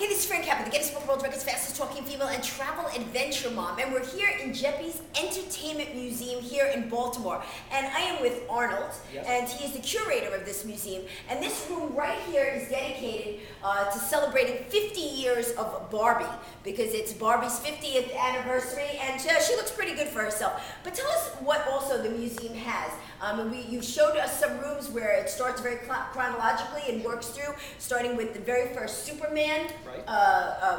Hey, this is Fran Capo, the Guinness Book of World Records fastest talking female and travel adventure mom. And we're here in Geppi's Entertainment Museum here in Baltimore. And I am with Arnold, and he is the curator of this museum. And this room right here is dedicated to celebrating 50 years of Barbie, because it's Barbie's 50th anniversary, and she looks pretty good for herself. But tell us what also the museum has. You showed us some rooms where it starts very chronologically and works through, starting with the very first Superman,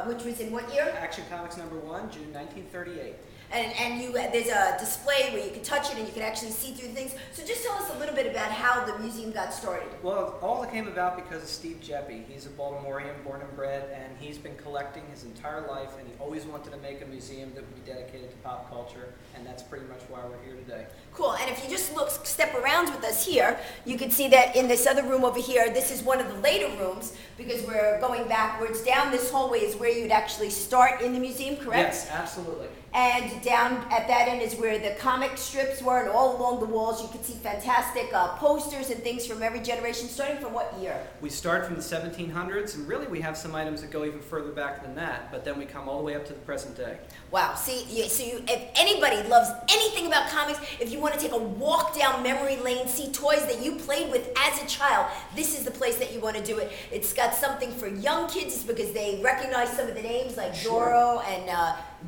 which was in what year? Action Comics #1, June 1938. And there's a display where you can touch it and you can actually see through things. So just tell us a little bit about how the museum got started. Well, all came about because of Steve Geppi. He's a Baltimorean, born and bred, and he's been collecting his entire life, and he always wanted to make a museum that would be dedicated to pop culture, and that's pretty much why we're here today. Cool, and if you just step around with us here, you can see that in this other room over here, this is one of the later rooms, because we're going backwards. Down this hallway is where you'd actually start in the museum, correct? Yes, absolutely. And down at that end is where the comic strips were, and all along the walls you could see fantastic posters and things from every generation, starting from what year? We start from the 1700s, and really we have some items that go even further back than that, but then we come all the way up to the present day. Wow, see, if anybody loves anything about comics, if you want to take a walk down memory lane, see toys that you played with as a child, this is the place that you want to do it. It's got something for young kids because they recognize some of the names like Zorro and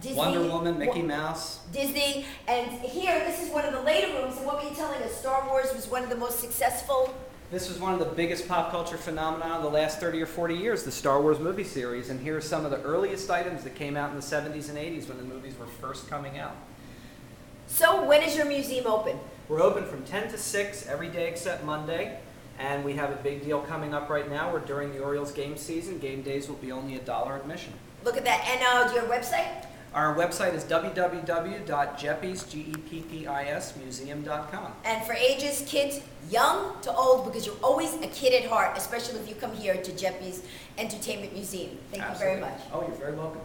Disney. Wonder Woman, Mickey Mouse. Disney. And here, this is one of the later rooms, and what were you telling us? Star Wars was one of the most successful? This was one of the biggest pop culture phenomena of the last 30 or 40 years, the Star Wars movie series, and here are some of the earliest items that came out in the 70s and 80s when the movies were first coming out. So when is your museum open? We're open from 10 to 6 every day except Monday, and we have a big deal coming up right now where during the Orioles game season, game days will be only $1 admission. Look at that. And your website? Our website is www.geppis.museum.com. And for ages, kids, young to old, because you're always a kid at heart, especially if you come here to Geppi's Entertainment Museum. Thank you very much. Oh, you're very welcome.